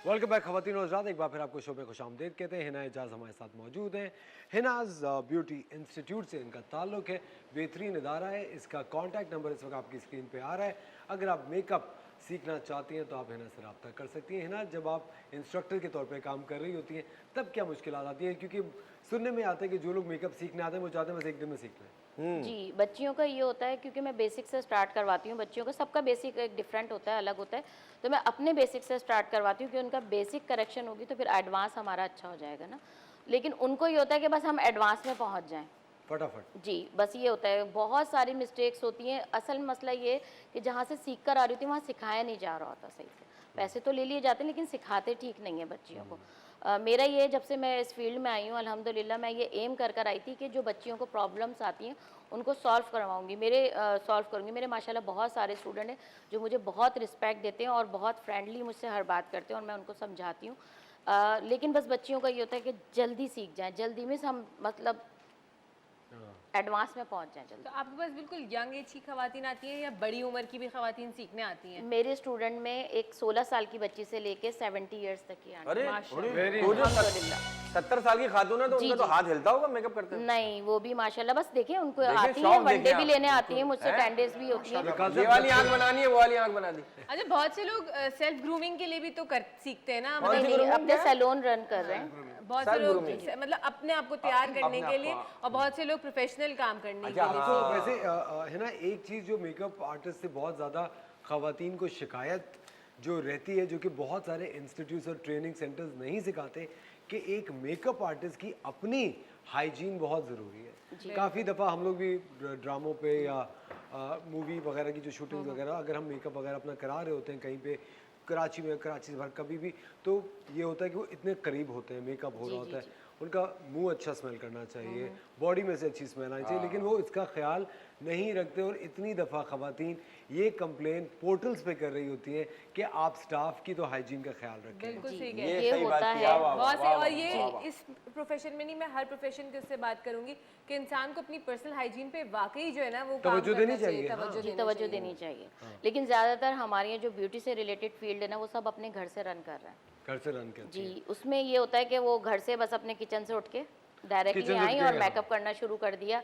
Welcome back खवातीन और हज़रात, एक बार फिर आपको शो पे खुश आमदीद कहते हैं। हिना एजाज हमारे साथ मौजूद हैं। हिनाज ब्यूटी इंस्टीट्यूट से इनका ताल्लुक़ है, बेहतरीन इदारा है। इसका कॉन्टैक्ट नंबर इस वक्त आपकी स्क्रीन पे आ रहा है। अगर आप मेकअप सीखना चाहती हैं तो आप हिना से रब्ता कर सकती हैं। हिना, जब आप इंस्ट्रक्टर के तौर पे काम कर रही होती हैं तब क्या मुश्किलात आती हैं? क्योंकि सुनने में आता है कि जो लोग मेकअप सीखने आते हैं वो चाहते हैं बस एक दिन में सीख लें। जी, बच्चियों का ये होता है क्योंकि मैं बेसिक से स्टार्ट करवाती हूँ। बच्चियों का सबका बेसिक एक डिफरेंट होता है, अलग होता है, तो मैं अपने बेसिक से स्टार्ट करवाती हूँ कि उनका बेसिक करेक्शन होगी तो फिर एडवांस हमारा अच्छा हो जाएगा ना। लेकिन उनको ये होता है कि बस हम एडवांस में पहुँच जाएँ फटाफट। जी, बस ये होता है। बहुत सारी मिस्टेक्स होती हैं। असल मसला ये है कि जहाँ से सीख कर आ रही होती है वहाँ सिखाया नहीं जा रहा होता सही से। पैसे तो ले लिए जाते हैं लेकिन सिखाते ठीक नहीं है बच्चियों को। मेरा ये जब से मैं इस फील्ड में आई हूँ अल्हम्दुलिल्लाह, मैं ये एम कर आई थी कि जो बच्चियों को प्रॉब्लम्स आती हैं उनको सॉल्व करवाऊँगी, सॉल्व करूँगी। मेरे माशाल्लाह बहुत सारे स्टूडेंट हैं जो मुझे बहुत रिस्पेक्ट देते हैं और बहुत फ्रेंडली मुझसे हर बात करते हैं और मैं उनको समझाती हूँ। लेकिन बस बच्चियों का ये होता है कि जल्दी सीख जाएँ, जल्दी में हम मतलब एडवांस में पहुंच जाएं जल्दी। तो आपके पास बिल्कुल यंग एज की खवातीन आती हैं या बड़ी उम्र की भी खवातीन सीखने आती हैं? मेरे स्टूडेंट में एक 16 साल की बच्ची से लेके 70 इयर्स तक की आंटी। तो जो 70 साल की खातून है तो उनका तो हाथ हिलता होगा मेकअप करते हैं? नहीं, वो भी माशाल्लाह बस देखिए उनको आती है, वनडे भी लेने आती है मुझसे, 10 डेज भी होती है। ये वाली आंख बनानी है, वो वाली आंख बना दी। अच्छा, बहुत से लोग सेल्फ ग्रूमिंग के लिए भी तो सीखते हैं ना, नहीं नहीं, अपने सैलून रन कर रहे हैं। बहुत से लोग मतलब अपने आप को तैयार करने के लिए, और बहुत से लोग प्रोफेशनल काम करने के लिए। तो वैसे है ना, एक चीज़ जो मेकअप आर्टिस्ट से बहुत ज़्यादा ख़वातीन को शिकायत जो रहती है, जो कि बहुत सारे इंस्टीट्यूट्स और ट्रेनिंग सेंटर्स नहीं सिखाते, कि एक मेकअप आर्टिस्ट की अपनी हाइजीन बहुत ज़रूरी है। काफ़ी दफ़ा हम लोग भी ड्रामों पे या मूवी वगैरह की जो शूटिंग वगैरह, अगर हम मेकअप वगैरह अपना करा रहे होते हैं कहीं पे कराची में, कराची से बाहर कभी भी, तो ये होता है कि वो इतने करीब होते हैं, मेकअप हो रहा होता है, उनका मुंह अच्छा स्मेल करना चाहिए, बॉडी में से अच्छी स्मेल आनी चाहिए, लेकिन वो इसका ख्याल नहीं रखते। और इतनी दफ़ा ख़वातीन ये कंप्लेन पोर्टल्स पे कर रही होती हैं कि आप स्टाफ की तो हाइजीन का ख्याल रखें। बिल्कुल सही कह ये होता है बहुत से। और ये इस प्रोफेशन में नहीं, मैं हर प्रोफेशन के उससे बात करूंगी कि इंसान को अपनी पर्सनल हाइजीन पे वाकई जो है ना वो तवज्जो देनी चाहिए, तवज्जो देनी चाहिए। लेकिन ज़्यादातर हमारे यहाँ जो ब्यूटी से रिलेटेड फील्ड है ना, वो सब अपने घर से रन कर रहे हैं। घर से रन करते जी, उसमें ये होता है कि वो घर से बस अपने किचन से उठ के डायरेक्टली आई और मेकअप करना शुरू कर दिया।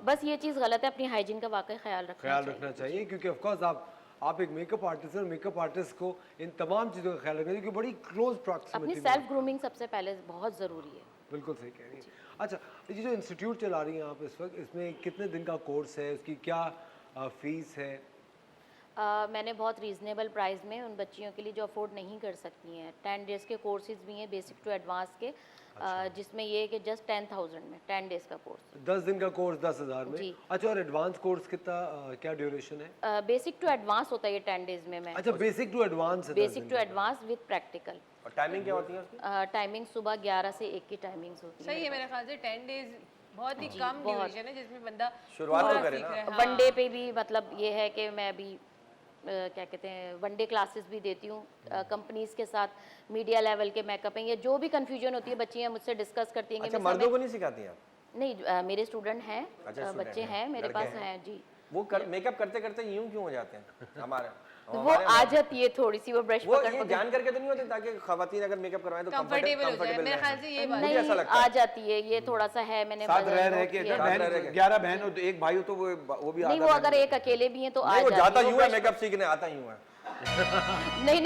बस ये चीज़ गलत है, अपनी हाइजीन का वाकई ख्याल रखना चाहिए, क्योंकि ऑफ कोर्स आप एक मेकअप आर्टिस्ट हैं और मेकअप आर्टिस्ट को इन तमाम चीज़ों का ख्याल रखना चाहिए, क्योंकि बड़ी क्लोज प्रॉक्सिमिटी अपनी सेल्फ ग्रूमिंग सबसे पहले बहुत ज़रूरी है। बिल्कुल सही कह रही हैं। अच्छा, ये जो इंस्टीट्यूट चला रही हैं आप इस वक्त, इसमें कितने दिन का कोर्स है, उसकी क्या फीस है? मैंने बहुत रीज़नेबल प्राइस में उन बच्चियों के लिए जो अफोर्ड नहीं कर सकती हैं, 10 डेज़ के कोर्सेज भी हैं, बेसिक टू एडवांस के। जिसमें ये है कि जस्ट 10,000 में 10 डेज़ का कोर्स, 10 दिन का कोर्स 10,000 में। अच्छा, और एडवांस कोर्स कितना, क्या ड्यूरेशन है? बेसिक टू एडवांस होता है ये 10 डेज़ में। मैं अच्छा, basic to advance with practical. और टाइमिंग क्या होती है उसकी? टाइमिंग सुबह 11 से 1 की टाइमिंग होती है। सही है, मेरे ख्याल से 10 डेज बहुत ही कम ड्यूरेशन है जिसमें बंदा शुरुआत तो करे ना। वनडे पे भी मतलब ये है कि मैं अभी क्या कहते हैं, वनडे क्लासेस भी देती हूँ कंपनीज के साथ। मीडिया लेवल के मेकअप हैं, या जो भी कंफ्यूजन होती है बच्चियाँ मुझसे डिस्कस करती हैं। अच्छा, मर्दों को नहीं सिखाती हैं आप? नहीं, मेरे स्टूडेंट हैं, बच्चे हैं मेरे पास हैं जी। वो मेकअप करते करते यूं क्यों हो जाते हैं हमारे? वो आ जाती है थोड़ी सी, वो ब्रश पकड़ जान करके तो नहीं होते, ताकि खवातीन अगर मेकअप करवाएं तो कंफर्टेबल हो जाए। मेरे ख्याल से ये बात नहीं आ जाती है, ये थोड़ा सा है। मैंने साथ रह के 11 बहन हो तो एक भाई हो तो वो भी नहीं, वो अगर एक अकेले भी हैं तो आ जाता यूं है, मेकअप सीखने आता यूं है। नहीं।